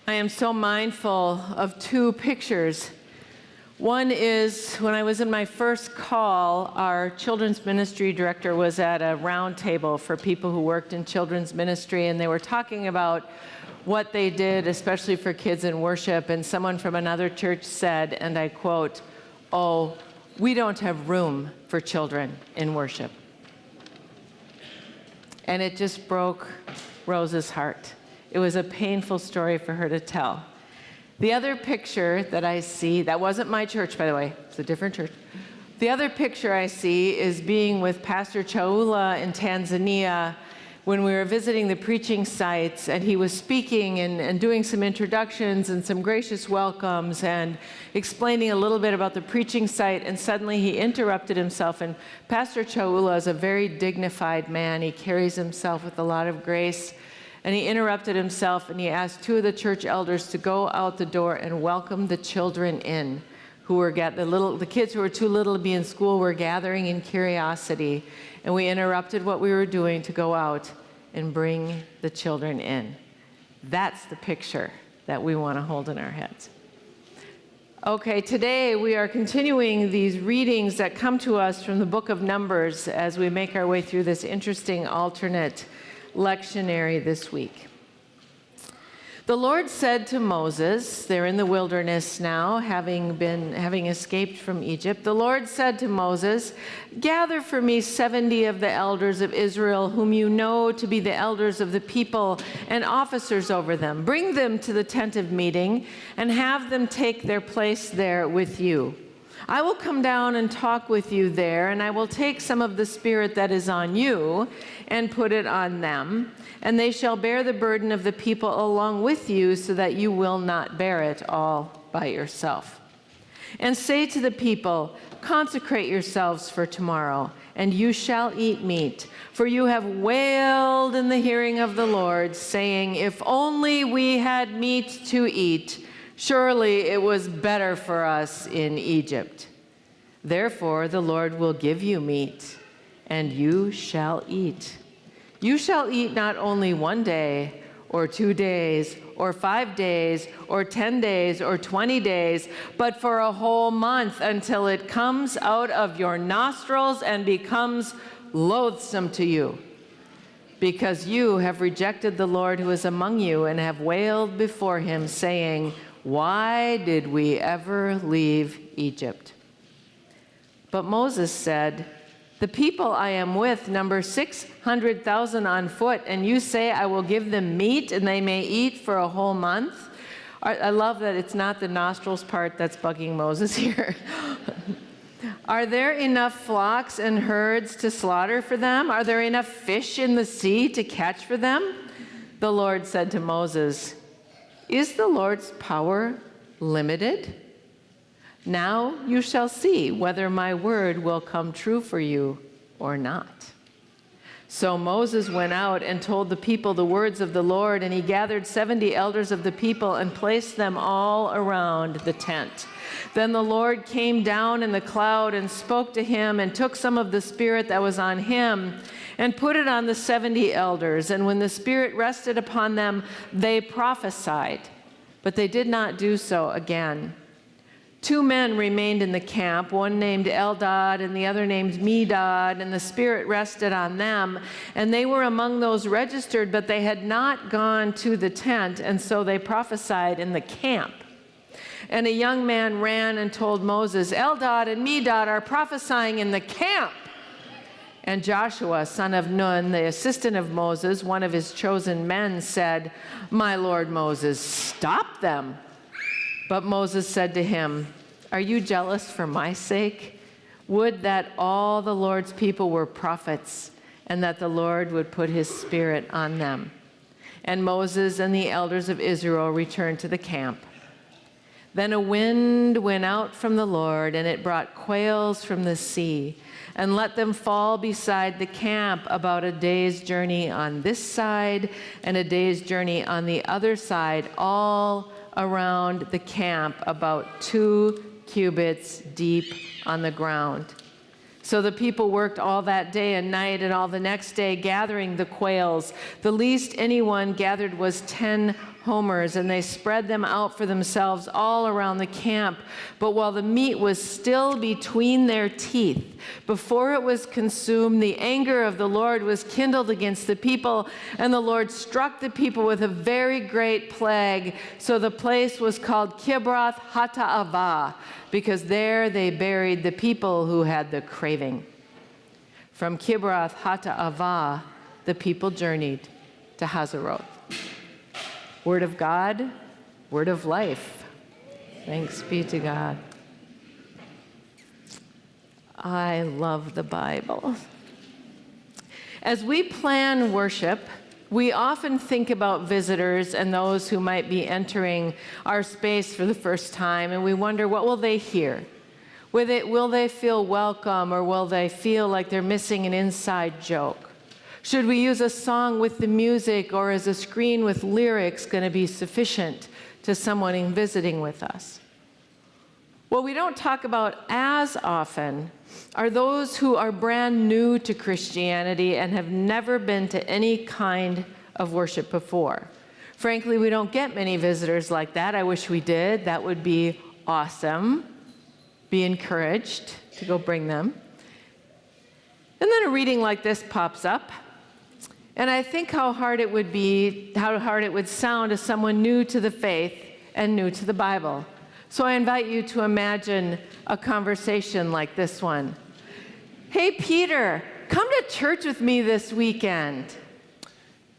I am so mindful of two pictures. One is when I was in my first call, our children's ministry director was at a round table for people who worked in children's ministry, and they were talking about what they did, especially for kids in worship, and someone from another church said, and I quote, "Oh, we don't have room for children in worship." And it just broke Rose's heart. It was a painful story for her to tell. The other picture that I see, that wasn't my church, by the way, it's a different church. The other picture I see is being with Pastor Chaula in Tanzania when we were visiting the preaching sites, and he was speaking and doing some introductions and some gracious welcomes and explaining a little bit about the preaching site, and suddenly he interrupted himself. And Pastor Chaula is a very dignified man. He carries himself with a lot of grace. And he interrupted himself, and he asked two of the church elders to go out the door and welcome the children in, who were the kids who were too little to be in school were gathering in curiosity. And we interrupted what we were doing to go out and bring the children in. That's the picture that we want to hold in our heads. Okay, today we are continuing these readings that come to us from the book of Numbers as we make our way through this interesting alternate lectionary this week. The Lord said to Moses, they're in the wilderness now, having escaped from Egypt. The Lord said to Moses, "Gather for me 70 of the elders of Israel, whom you know to be the elders of the people and officers over them. Bring them to the tent of meeting and have them take their place there with you. I will come down and talk with you there, and I will take some of the Spirit that is on you and put it on them, and they shall bear the burden of the people along with you, so that you will not bear it all by yourself. And say to the people, consecrate yourselves for tomorrow, and you shall eat meat. For you have wailed in the hearing of the Lord, saying, if only we had meat to eat. Surely it was better for us in Egypt. Therefore the Lord will give you meat, and you shall eat. You shall eat not only 1 day, or 2 days, or 5 days, or 10 days, or 20 days, but for a whole month, until it comes out of your nostrils and becomes loathsome to you. Because you have rejected the Lord who is among you, and have wailed before him, saying, why did we ever leave Egypt? But Moses said, the people I am with number 600,000 on foot, and you say I will give them meat and they may eat for a whole month? I love that it's not the nostrils part that's bugging Moses here. Are there enough flocks and herds to slaughter for them? Are there enough fish in the sea to catch for them? The Lord said to Moses, is the Lord's power limited? Now you shall see whether my word will come true for you or not. So Moses went out and told the people the words of the Lord, and he gathered 70 elders of the people and placed them all around the tent. Then the Lord came down in the cloud and spoke to him, and took some of the Spirit that was on him and put it on the 70 elders. And when the Spirit rested upon them, they prophesied, but they did not do so again. 2 men remained in the camp, one named Eldad and the other named Medad, and the Spirit rested on them. And they were among those registered, but they had not gone to the tent, and so they prophesied in the camp. And a young man ran and told Moses, Eldad and Medad are prophesying in the camp. And Joshua, son of Nun, the assistant of Moses, one of his chosen men, said, my lord Moses, stop them. But Moses said to him, are you jealous for my sake? Would that all the Lord's people were prophets, and that the Lord would put his Spirit on them. And Moses and the elders of Israel returned to the camp. Then a wind went out from the Lord, and it brought quails from the sea, and let them fall beside the camp about a day's journey on this side and a day's journey on the other side, all around the camp, about 2 cubits deep on the ground. So the people worked all that day and night and all the next day, gathering the quails. The least anyone gathered was 10 homers, and they spread them out for themselves all around the camp. But while the meat was still between their teeth, before it was consumed, the anger of the Lord was kindled against the people, and the Lord struck the people with a very great plague. So the place was called Kibroth Hattaavah, because there they buried the people who had the craving. From Kibroth Hattaavah, the people journeyed to Hazeroth. Word of God, word of life. Thanks be to God. I love the Bible. As we plan worship, we often think about visitors and those who might be entering our space for the first time, and we wonder, what will they hear? Will they feel welcome, or will they feel like they're missing an inside joke? Should we use a song with the music, or is a screen with lyrics going to be sufficient to someone visiting with us? What we don't talk about as often are those who are brand new to Christianity and have never been to any kind of worship before. Frankly, we don't get many visitors like that. I wish we did. That would be awesome. Be encouraged to go bring them. And then a reading like this pops up. And I think how hard it would sound to someone new to the faith and new to the Bible. So I invite you to imagine a conversation like this one. Hey, Peter, come to church with me this weekend.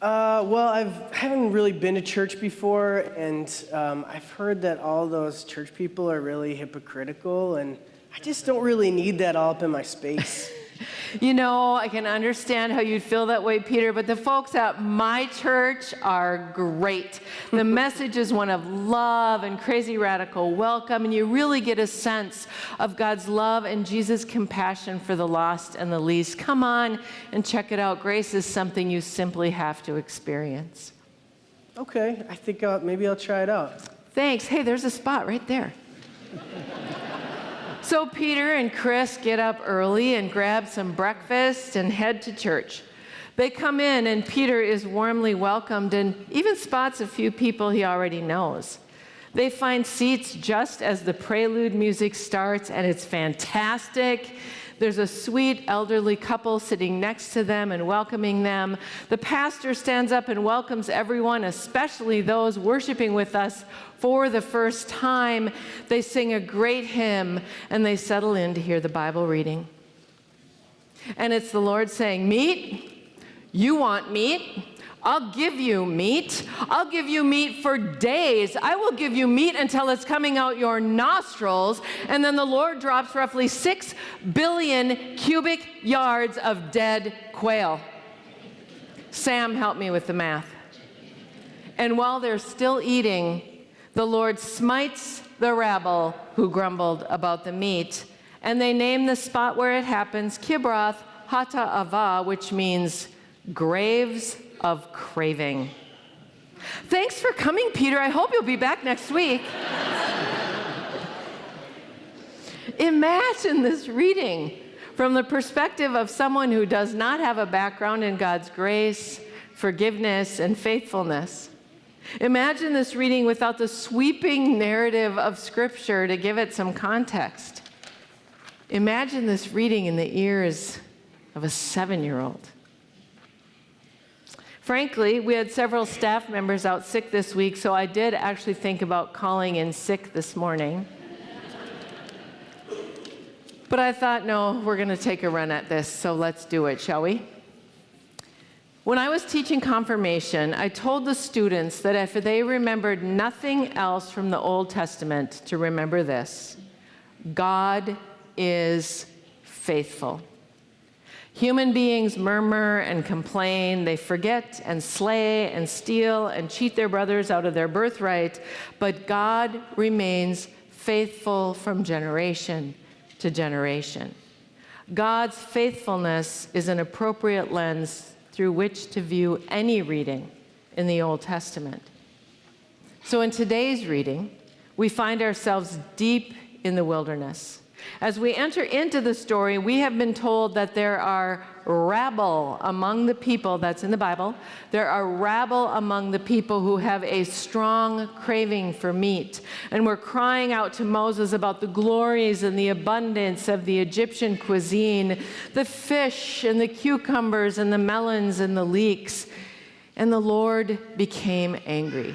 Well, I haven't really been to church before, and I've heard that all those church people are really hypocritical, and I just don't really need that all up in my space. You know, I can understand how you'd feel that way, Peter, but the folks at my church are great. The message is one of love and crazy radical welcome, and you really get a sense of God's love and Jesus' compassion for the lost and the least. Come on and check it out. Grace is something you simply have to experience. Okay, I think maybe I'll try it out. Thanks. Hey, there's a spot right there. So Peter and Chris get up early and grab some breakfast and head to church. They come in, and Peter is warmly welcomed and even spots a few people he already knows. They find seats just as the prelude music starts, and it's fantastic. There's a sweet elderly couple sitting next to them and welcoming them. The pastor stands up and welcomes everyone, especially those worshiping with us for the first time. They sing a great hymn, and they settle in to hear the Bible reading. And it's the Lord saying, meat? You want meat? I'll give you meat. I'll give you meat for days. I will give you meat until it's coming out your nostrils. And then the Lord drops roughly 6 billion cubic yards of dead quail. Sam, help me with the math. And while they're still eating, the Lord smites the rabble who grumbled about the meat. And they name the spot where it happens Kibroth Hattaavah, which means graves of craving. Thanks for coming, Peter. I hope you'll be back next week. Imagine this reading from the perspective of someone who does not have a background in God's grace, forgiveness, and faithfulness. Imagine this reading without the sweeping narrative of Scripture to give it some context. Imagine this reading in the ears of a 7-year-old. Frankly, we had several staff members out sick this week, so I did actually think about calling in sick this morning. But I thought, no, we're going to take a run at this, so let's do it, shall we? When I was teaching confirmation, I told the students that if they remembered nothing else from the Old Testament, to remember this: God is faithful. Human beings murmur and complain. They forget and slay and steal and cheat their brothers out of their birthright. But God remains faithful from generation to generation. God's faithfulness is an appropriate lens through which to view any reading in the Old Testament. So in today's reading, we find ourselves deep in the wilderness. As we enter into the story, we have been told that there are rabble among the people, that's in the Bible, there are rabble among the people who have a strong craving for meat. And we're crying out to Moses about the glories and the abundance of the Egyptian cuisine, the fish and the cucumbers and the melons and the leeks. And the Lord became angry.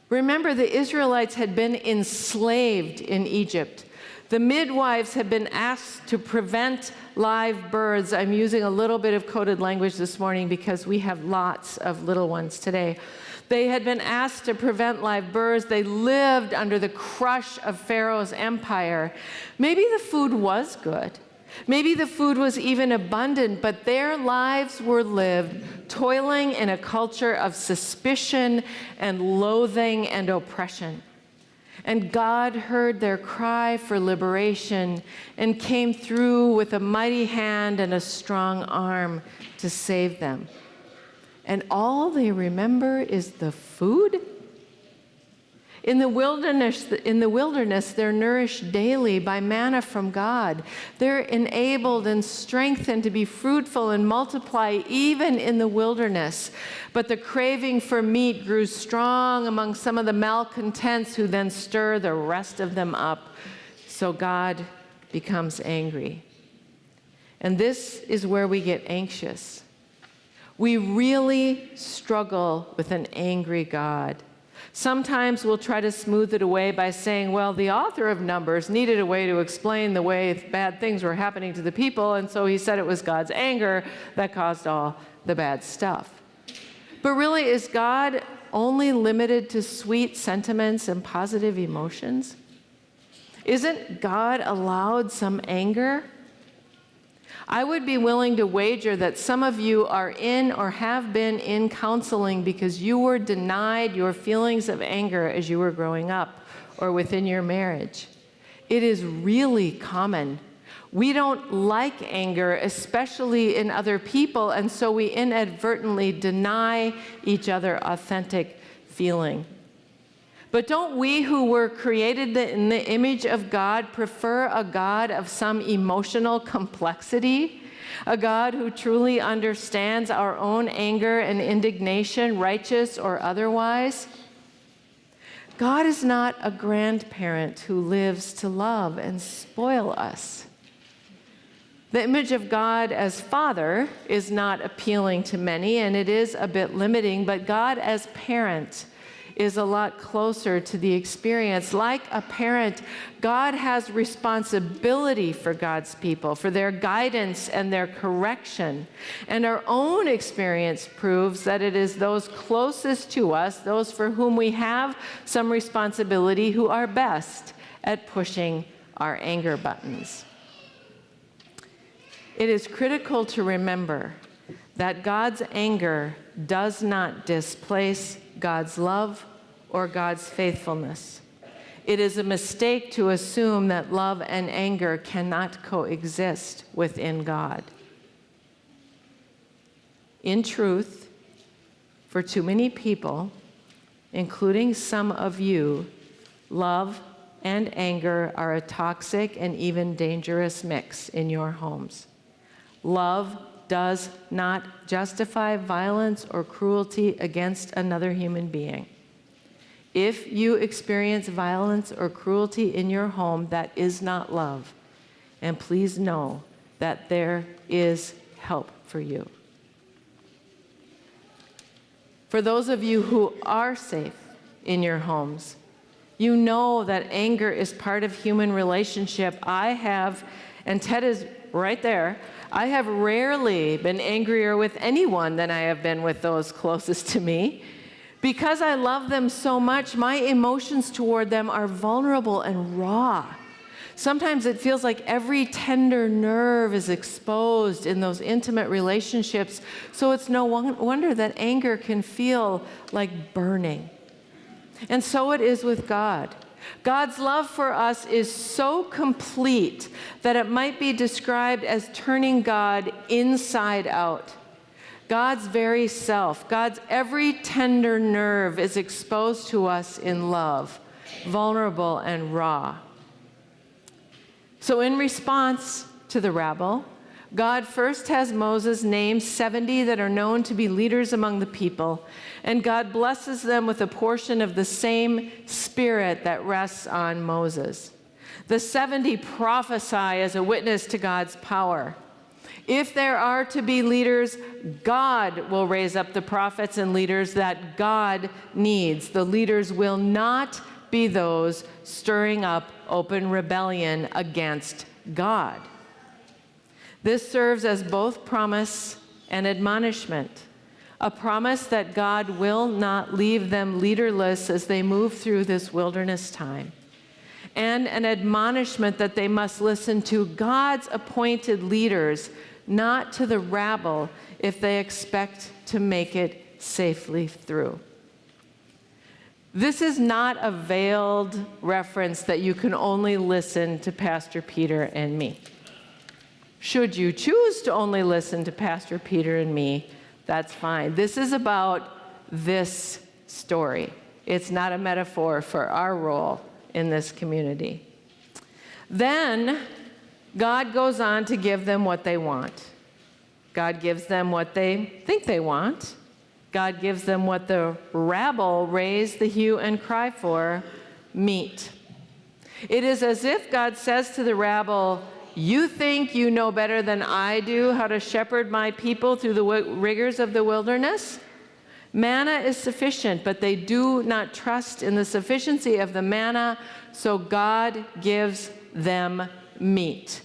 Remember, the Israelites had been enslaved in Egypt. The midwives had been asked to prevent live births. I'm using a little bit of coded language this morning because we have lots of little ones today. They had been asked to prevent live births. They lived under the crush of Pharaoh's empire. Maybe the food was good. Maybe the food was even abundant, but their lives were lived toiling in a culture of suspicion and loathing and oppression. And God heard their cry for liberation and came through with a mighty hand and a strong arm to save them. And all they remember is the food? In the wilderness, they're nourished daily by manna from God. They're enabled and strengthened to be fruitful and multiply even in the wilderness. But the craving for meat grew strong among some of the malcontents who then stir the rest of them up. So God becomes angry. And this is where we get anxious. We really struggle with an angry God. Sometimes we'll try to smooth it away by saying, well, the author of Numbers needed a way to explain the way bad things were happening to the people, and so he said it was God's anger that caused all the bad stuff. But really, is God only limited to sweet sentiments and positive emotions? Isn't God allowed some anger? I would be willing to wager that some of you are in or have been in counseling because you were denied your feelings of anger as you were growing up or within your marriage. It is really common. We don't like anger, especially in other people, and so we inadvertently deny each other authentic feeling. But don't we who were created in the image of God prefer a God of some emotional complexity? A God who truly understands our own anger and indignation, righteous or otherwise? God is not a grandparent who lives to love and spoil us. The image of God as Father is not appealing to many, and it is a bit limiting, but God as parent is a lot closer to the experience. Like a parent, God has responsibility for God's people, for their guidance and their correction. And our own experience proves that it is those closest to us, those for whom we have some responsibility, who are best at pushing our anger buttons. It is critical to remember that God's anger does not displace God's love or God's faithfulness. It is a mistake to assume that love and anger cannot coexist within God. In truth, for too many people, including some of you, love and anger are a toxic and even dangerous mix in your homes. Love does not justify violence or cruelty against another human being. If you experience violence or cruelty in your home, that is not love. And please know that there is help for you. For those of you who are safe in your homes, you know that anger is part of human relationship. I have, and Ted is right there, I have rarely been angrier with anyone than I have been with those closest to me. Because I love them so much, my emotions toward them are vulnerable and raw. Sometimes it feels like every tender nerve is exposed in those intimate relationships, so it's no wonder that anger can feel like burning. And so it is with God. God's love for us is so complete that it might be described as turning God inside out. God's very self, God's every tender nerve is exposed to us in love, vulnerable and raw. So in response to the rabble, God first has Moses name 70 that are known to be leaders among the people, and God blesses them with a portion of the same Spirit that rests on Moses. The 70 prophesy as a witness to God's power. If there are to be leaders, God will raise up the prophets and leaders that God needs. The leaders will not be those stirring up open rebellion against God. This serves as both promise and admonishment, a promise that God will not leave them leaderless as they move through this wilderness time, and an admonishment that they must listen to God's appointed leaders, not to the rabble, if they expect to make it safely through. This is not a veiled reference that you can only listen to Pastor Peter and me. Should you choose to only listen to Pastor Peter and me, that's fine. This is about this story. It's not a metaphor for our role in this community. Then God goes on to give them what they want. God gives them what they think they want. God gives them what the rabble raised the hue and cry for, meat. It is as if God says to the rabble, "You think you know better than I do how to shepherd my people through the rigors of the wilderness? Manna is sufficient, but they do not trust in the sufficiency of the manna, so God gives them meat."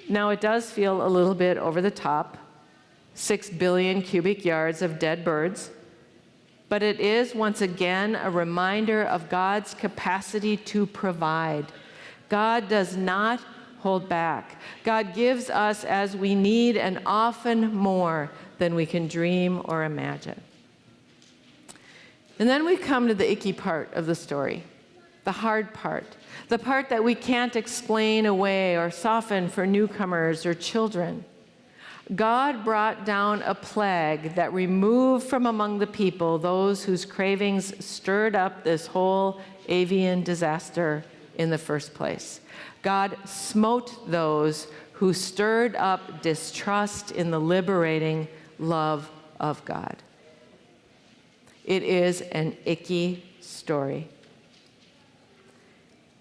Now, it does feel a little bit over the top, 6 billion cubic yards of dead birds, but it is once again a reminder of God's capacity to provide. God does not hold back. God gives us as we need and often more than we can dream or imagine. And then we come to the icky part of the story, the hard part, the part that we can't explain away or soften for newcomers or children. God brought down a plague that removed from among the people those whose cravings stirred up this whole avian disaster in the first place. God smote those who stirred up distrust in the liberating love of God. It is an icky story.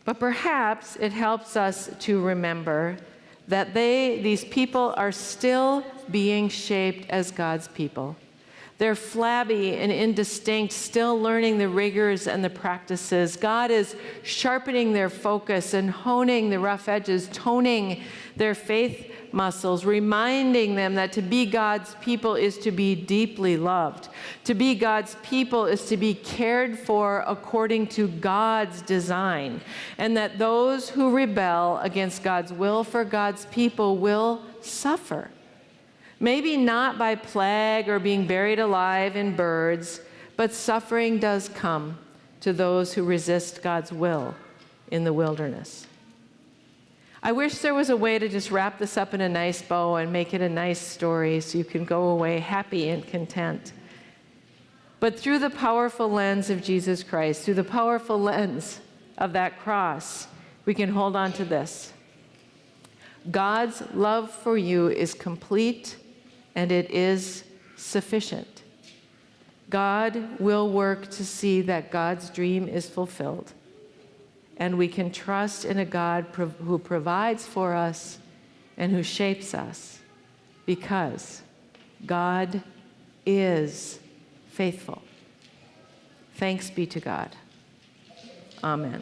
But perhaps it helps us to remember that these people are still being shaped as God's people. They're flabby and indistinct, still learning the rigors and the practices. God is sharpening their focus and honing the rough edges, toning their faith muscles, reminding them that to be God's people is to be deeply loved. To be God's people is to be cared for according to God's design, and that those who rebel against God's will for God's people will suffer. Maybe not by plague or being buried alive in birds, but suffering does come to those who resist God's will in the wilderness. I wish there was a way to just wrap this up in a nice bow and make it a nice story so you can go away happy and content. But through the powerful lens of Jesus Christ, through the powerful lens of that cross, we can hold on to this. God's love for you is complete and it is sufficient. God will work to see that God's dream is fulfilled. And we can trust in a God who provides for us and who shapes us, because God is faithful. Thanks be to God. Amen.